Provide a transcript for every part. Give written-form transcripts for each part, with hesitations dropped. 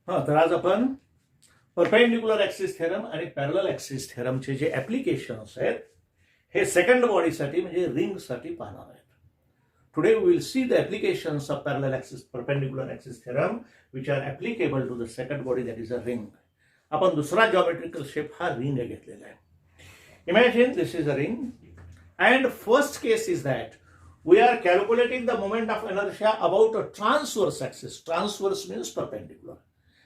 तर आज आपण परपेंडिक्युलर ऍक्सिस थेरम आणि पॅरलल ऍक्सिस थेरमचे जे ऍप्लिकेशन्स आहेत हे सेकंड बॉडीसाठी म्हणजे रिंगसाठी पाहणार आहेत. Today we will see the applications of parallel axis perpendicular axis theorem which are applicable to the second body, that is a ring. आपण दुसरा geometrical shape हा रिंग घेतलेला आहे. Imagine this is a ring and first case is that we are calculating the moment of inertia about a transverse axis. Transverse means perpendicular.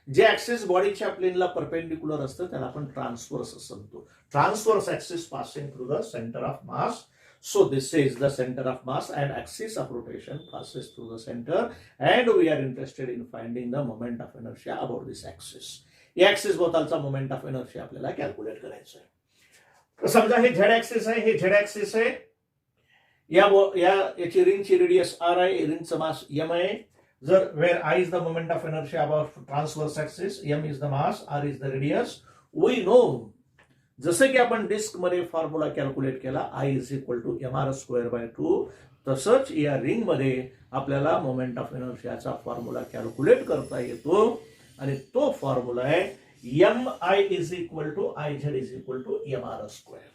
जे axis बॉडीच्या प्लेनला perpendicular असतं त्याला आपण ट्रान्सवर्स असं म्हणतो. Transverse axis passing through the centre of mass. So this is the center of mass and axis of rotation passes through the center, and we are interested in finding the moment of inertia about this axis. या axis भोवतालचा moment of inertia आपल्याला calculate करायचं आहे. समजा हे Z axis आहे, हे Z axis आहे. याची रिंगची रेडियस आर आहे, रिंगचं मास एम आहे. जर where I is the moment of inertia about transverse axis, M is the mass, R is the radius. We know जसं की आपण डिस्क मध्ये फॉर्म्युला कॅल्क्युलेट केला I is equal to M R square by 2, तसंच या ring मध्ये आपल्याला moment of इनर्शियाचा फॉर्म्युला कॅल्क्युलेट करता येतो आणि तो फॉर्म्युला आहे M I is equal to I Z is equal to M R square.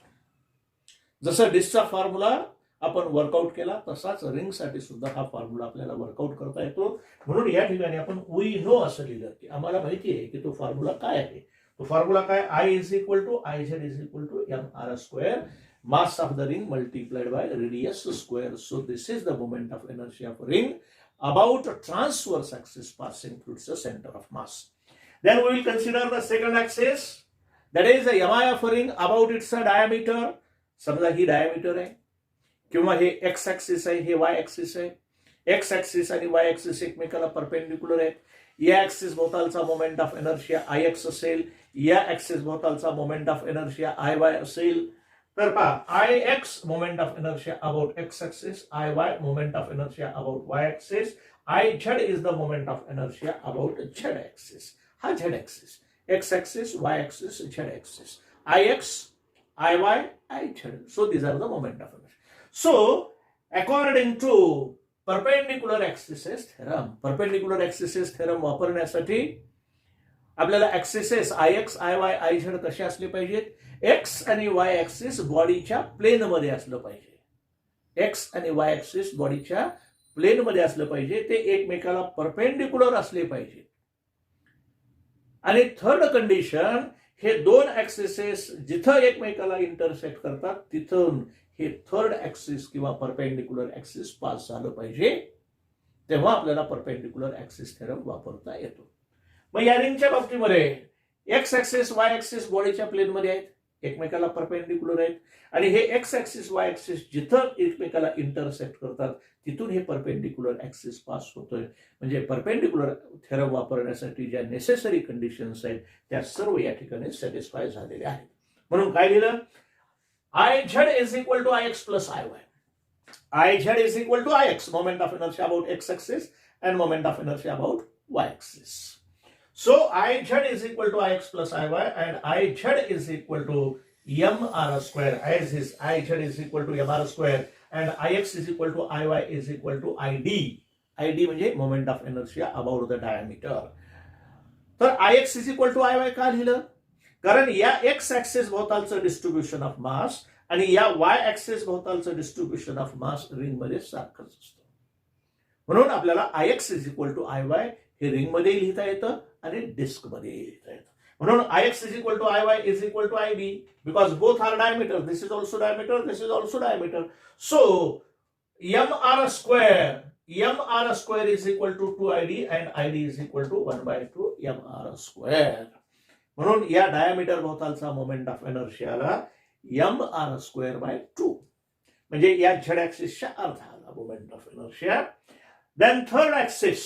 जसं डिस्कचा फॉर्म्युला आपण वर्कआउट केला तसाच रिंग साठी सुद्धा हा फॉर्म्युला आपल्याला वर्कआउट करता येतो. म्हणून या ठिकाणी आपण वी नो असं लिहिलं की आम्हाला माहिती आहे की तो फॉर्म्युला काय आहे. तो फॉर्म्युला काय, I is equal to I Z is equal to M R square, mass of the ring multiplied by radius square. So this is the moment of inertia of ring about a transverse axis passing through the center of mass. Then we will consider the second axis, that is the mi of a ring about its diameter. समजा ही diameter आहे किंवा हे x axis आहे, हे Y axis आहे. X axis आणि Y axis एकमेकाला perpendicular आहेत. या ऍक्सिस भोवतालचा moment of inertia I X असेल, या ऍक्सिस भोवतालचा moment of inertia I Y असेल. तर पहा, I X moment of inertia about X axis, I Y moment of inertia about Y axis, I Z is the moment of inertia about Z axis. हा Z axis, X axis, Y axis, Z axis, I X, I Y, I Z. So these are the moment of inertia. So according to perpendicular axes theorem, perpendicular axes theorem वापरण्यासाठी आपल्याला axes I X, I Y, I Z कसे असले पाहिजेत. X आणि Y axis बॉडीच्या plain मध्ये असलं पाहिजे. एक्स आणि वाय ऍक्सिस बॉडीच्या प्लेन मध्ये असलं पाहिजे. ते एकमेकाला परपेंडिक्युलर असले पाहिजे. आणि थर्ड कंडिशन, हे दोन ऍक्सिसेस जिथं एकमेकाला इंटरसेक्ट करतात तिथून हे थर्ड ऍक्सिस किंवा परपेंडिक्युलर ऍक्सिस पास झालं पाहिजे. तेव्हा आपल्याला परपेंडिक्युलर ऍक्सिस थेरम वापरता येतो. मग या रिंगच्या बाबतीमध्ये एक्स ऍक्सिस, वाय ऍक्सिस बॉडीच्या प्लेन मध्ये आहेत, एकमेकाला परपेंडिक्युलर आहेत. आणि हे एक्स ऍक्सिस, वाय ऍक्सिस जिथं एकमेकाला इंटरसेक्ट करतात तिथून हे परपेंडिक्युलर ऍक्सिस पास होतोय. म्हणजे परपेंडिक्युलर थेरम वापरण्यासाठी ज्या नेसेसरी कंडिशन्स आहेत त्या सर्व या ठिकाणी सॅटिस्फाय झालेल्या आहेत. म्हणून काय लिहिलं, I Z is equal to I X plus I Y. I Z is equal to I X, moment of inertia about X axis and moment of inertia about Y axis. So Iz is equal to Ix plus Iy and Iz is equal to mr square, as is Iz is equal to mr square and Ix is equal to Iy is equal to Id. Id म्हणजे moment of inertia about the diameter. तर Ix is equal to Iy का लिहिलं, कारण या X axis भोवतालचं distribution of mass आणि या Y axis भोवतालचं डिस्ट्रीब्युशन ऑफ मास रिंग मध्ये सारखंच असतं. म्हणून आपल्याला Ix is equal to Iy हे रिंग मध्ये लिहिता येतं आणि डिस्क मध्ये लिहिता येतं. म्हणून Ix is equal to Iy is equal to Id because both are diameter. This is also diameter, this is also diameter. So mr square is equal to 2Id and Id is equal to 1/2 mr square. म्हणून या diameter भोवतालचा moment of इनर्शियाला mr square by 2 म्हणजे या Z ऍक्सिसच्या अर्धाला moment of inertia. Then third axis,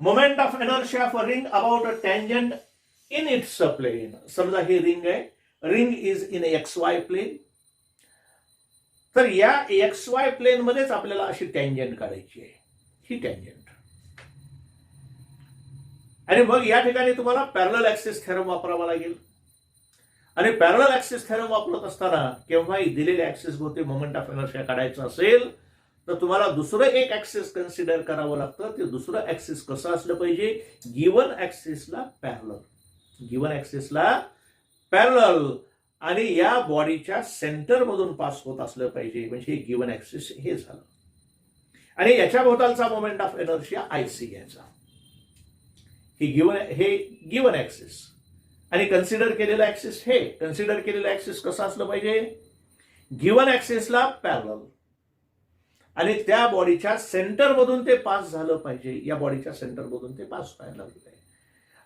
moment of inertia for ring about a tangent in its plane. समजा ही रिंग आहे, ring is in X Y plane. तर या एक्स वाय प्लेन मध्येच आपल्याला अशी टँजंट काढायची आहे, ही टँजंट. आणि मग या ठिकाणी तुम्हाला पॅरलल ऍक्सिस थेरम वापरावा लागेल. आणि पॅरलल ऍक्सिस थेरम वापरत असताना केव्हाही दिलेल्या ऍक्सिस भोवती मोमेंट ऑफ इनर्शिया काढायचा असेल तर तुम्हाला दुसरं एक ऍक्सिस कन्सिडर करावं लागतं. ते दुसरं ऍक्सिस कसं असलं पाहिजे, गिवन ऍक्सिसला पॅरलल, गिवन ऍक्सिसला पॅरलल आणि या बॉडीच्या सेंटर मधून पास होत असलं पाहिजे. म्हणजे हे गिवन ऍक्सिस हे झालं. आणि याच्या भोवतालचा मोमेंट ऑफ इनर्शिया आयसी घ्यायचा. हे गिवन ऍक्सिस आणि कन्सिडर केलेलं ऍक्सिस, हे कन्सिडर केलेलं ऍक्सिस कसं असलं पाहिजे, गिवन ऍक्सिसला पॅरलल आणि त्या बॉडीच्या सेंटर मधून ते पास झालं पाहिजे. या बॉडीच्या सेंटर मधून ते पास व्हायला लागलं.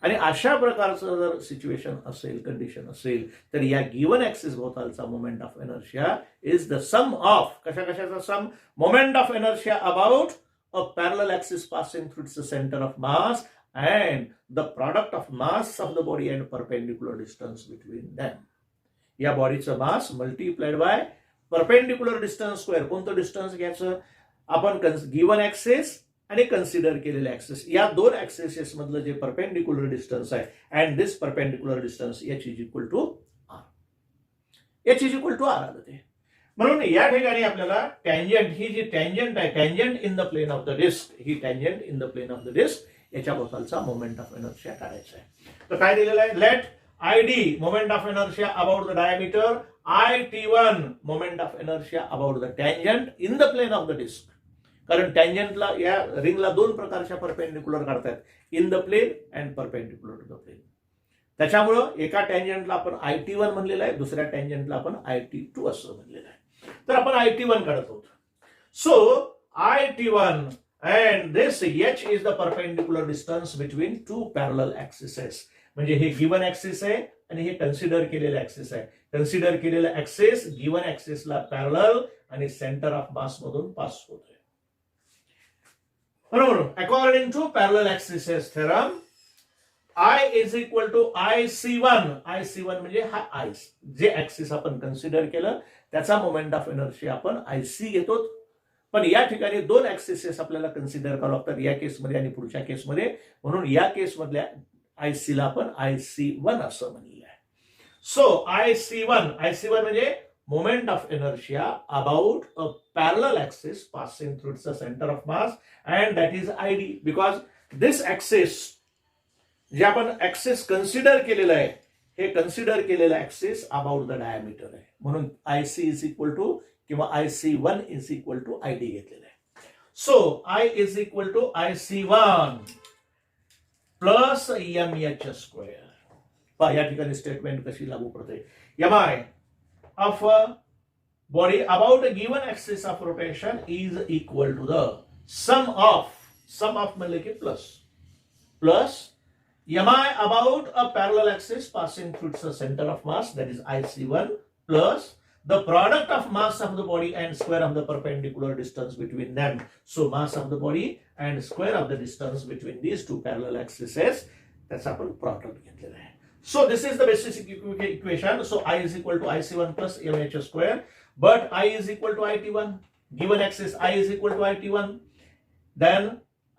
आणि अशा प्रकारचं जर सिच्युएशन असेल, कंडिशन असेल, तर या गिवन ऍक्सिस भोवतालचा moment of inertia is the sum of कशाचा sum, moment of inertia about a parallel axis passing through the centre of mass and the product of mass of the body and perpendicular distance between them. या बॉडीचं mass multiplied by perpendicular distance square. कोणतं distance घ्यायचं आपण, given axis आणि consider केलेले axis, या दोन axes मधलं जे परपेंडिक्युलर डिस्टन्स आहे, and this perpendicular distance H is equal to R. H is equal to R आलं ते. म्हणून या ठिकाणी आपल्याला टँजंट, ही जी टँजंट आहे, tangent in the plane of the disc, ही tangent in the plane of the disc याच्या भोवतालचा मोमेंट ऑफ इनर्शिया काढायचा आहे. तर काय दिलेलं आहे, let I D moment of inertia about the diameter, I T one moment of inertia about the tangent in the plane of the disc. कारण टँजंटला, या रिंगला दोन प्रकारच्या परपेंडिक्युलर काढतात, in the plane and perpendicular to the plane. त्याच्यामुळं एका टँजंटला आपण आय टी वन म्हणलेलं आहे, दुसऱ्या टँजंटला आपण आय टी टू असं म्हणलेलं आहे. तर आपण आय टी वन काढत आहोत. So I T one and this h is the perpendicular distance between two parallel axes. म्हणजे हे गिवन ऍक्सिस आहे आणि हे कन्सिडर केलेलं ऍक्सिस आहे. कन्सिडर केलेलं ऍक्सिस गिवन ऍक्सिसला पॅरलल आणि सेंटर ऑफ मास मधून पास होतोय. बरोबर. According to parallel axes theorem, I is equal to IC1. IC1 म्हणजे हा आय, जे ऍक्सिस आपण कन्सिडर केलं त्याचा मोमेंट ऑफ इनर्शिया आपण IC घेतो. पण या ठिकाणी दोन ऍक्सिसेस आपल्याला कन्सिडर करावं लागतात, या केसमध्ये आणि पुढच्या केसमध्ये. म्हणून या केसमधल्या आयसीला आपण IC1 असं म्हणलेलं आहे. सो IC1 म्हणजे moment of inertia about a parallel axis passing through the centre of mass, and that is ID, because this axis, जे आपण ऍक्सिस कन्सिडर केलेलं आहे, हे कन्सिडर केलेलं ऍक्सिस अबाउट द डायमीटर आहे. म्हणून IC इज इक्वल टू किंवा IC1 is equal to ID घेतलेलं आहे. So I is equal to IC1 plus MH square. पहा या ठिकाणी स्टेटमेंट कशी लागू पडते. MI of body about a given axis of rotation is equal to the sum of म्हणले की plus MI about a parallel axis passing through the centre of mass, that is IC1, plus the product of mass of the body and square of the perpendicular distance between them. So mass of the body and square of the distance between these two parallel axes, that's आपण product घेतलेलं आहे. So this is the basic equation. So I is equal to IC1 plus MH square, but I is equal to IT1. Given axis I is equal to IT1. Then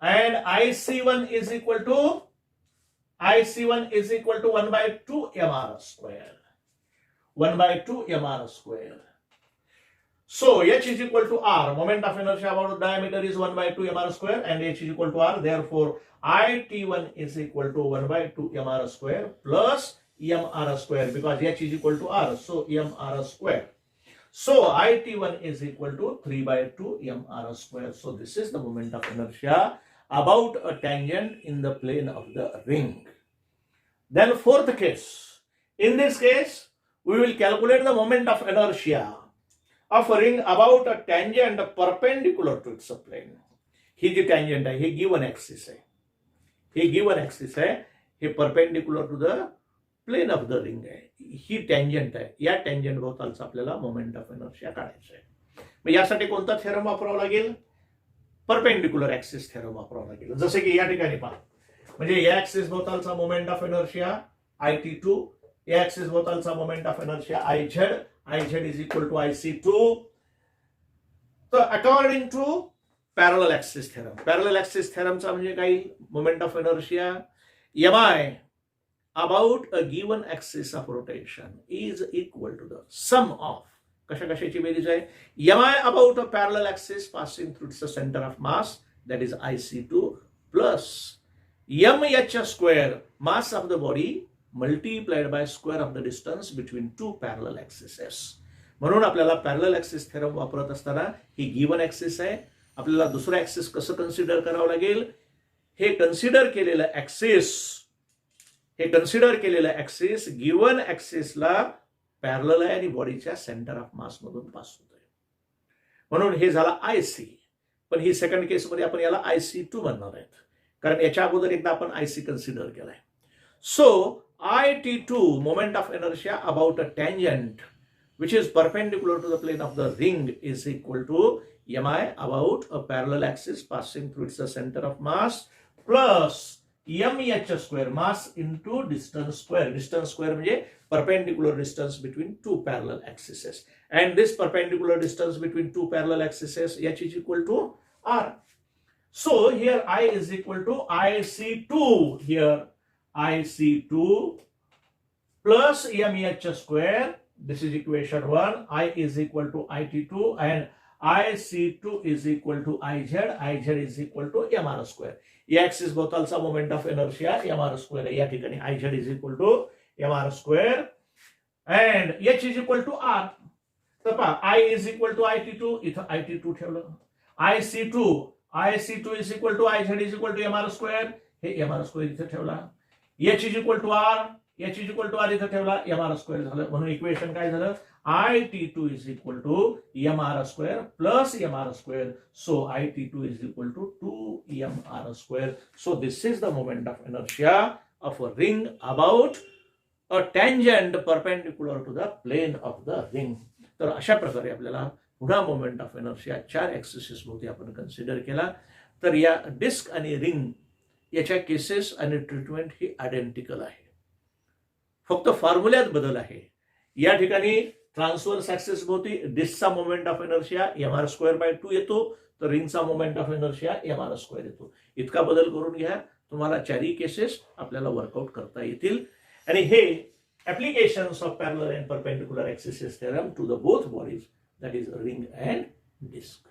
and IC1 is equal to 1 by 2 MR square. 1 by 2 MR square. So H is equal to R. Moment of inertia about the diameter is 1 by 2 MR square, and H is equal to R. Therefore, IT1 is equal to 1 by 2 MR square plus MR square, because H is equal to R. So MR square. So IT1 is equal to 3 by 2 MR square. So this is the moment of inertia about a tangent in the plane of the ring. Then fourth case. In this case, we will calculate the moment of inertia of a ring about a tangent perpendicular to its plane. He G tangent आहे, हे given axis आहे. हे given axis आहे, हे perpendicular to the plane of the ring आहे. ही tangent आहे. या tangent भोवतालचा आपल्याला moment of inertia काढायचा आहे. मग यासाठी कोणता थेरम वापरावा लागेल? परपेंडिक्युलर ऍक्सिस थेरम वापरावा लागेल. जसे की या ठिकाणी पहा, म्हणजे या ऍक्सिस भोवतालचा मोमेंट ऑफ इनर्शिया IT2, या ऍक्सिस भोवतालचा moment of inertia IZ is equal to IC2. तर अकॉर्डिंग टू पॅरलल ऍक्सिस थेरमचा म्हणजे काही moment of inertia MI about a given axis of rotation is equal to the sum of कशा कशाची बेरीज आहे? mi about a parallel axis passing through its center of mass, that is IC2, plus mh square, mass of the body, multiplied by square of the distance between two parallel axes. म्हणून आपल्याला parallel axis theorem वापरत असताना ही given axis आहे. आपल्याला दुसरं axis कसं consider करावं लागेल? हे कन्सिडर केलेलं ऍक्सिस गिवन ऍक्सिसला पॅरलल आहे आणि बॉडीच्या सेंटर ऑफ मास मधून पास होत आहे. म्हणून हे झालं आयसी. पण ही सेकंड केसमध्ये आपण याला IC2 म्हणणार आहेत, कारण याच्या अगोदर एकदा आपण आयसी कन्सिडर केलाय. So IT2, moment of inertia about a tangent which is perpendicular to the plane of the ring, is equal to mi about a parallel axis passing through its center of mass, plus mh square, mass into distance square. Distance square म्हणजे perpendicular distance between two parallel axes, and this perpendicular distance between two parallel axes h is equal to r. So here I is equal to IC2, here IC2 plus mh square. This is equation 1. I is equal to IT2 and IC2 is equal to IZ. IZ is equal to mr square. या axis भोवतालचा moment of inertia mr square आहे. या ठिकाणी IZ is equal to mr square and h is equal to r. तर पहा I is equal to IT2, इथं IT2 ठेवलं. IC2 is equal to IZ is equal to mr square, हे mr square इथं ठेवला. h is equal to r, h is equal to r इथं ठेवला, mr square झालं. म्हणून इक्वेशन काय झालं? IT2 is equal to mr square plus mr square. So IT2 is equal to 2mr square. So this is the moment of inertia of a ring about a tangent perpendicular to the plane of the ring. तर अशा प्रकारे आपल्याला पुन्हा moment of inertia 4 axis भोवती आपण consider केला. तर या डिस्क आणि रिंग याच्या केसेस आणि ट्रीटमेंट ही आयडेंटिकल आहे, फक्त फॉर्म्युल्यात बदल आहे. या ठिकाणी ट्रान्सव्हर्स ऍक्सिस भोवती डिस्कचा moment of inertia mr square by 2 येतो, तर रिंगचा moment of inertia mr square येतो. इतका बदल करून घ्या, तुम्हाला चारही केसेस आपल्याला वर्कआउट करता येतील. आणि हे applications of parallel and perpendicular axis theorem to the both bodies, that is ring and disk.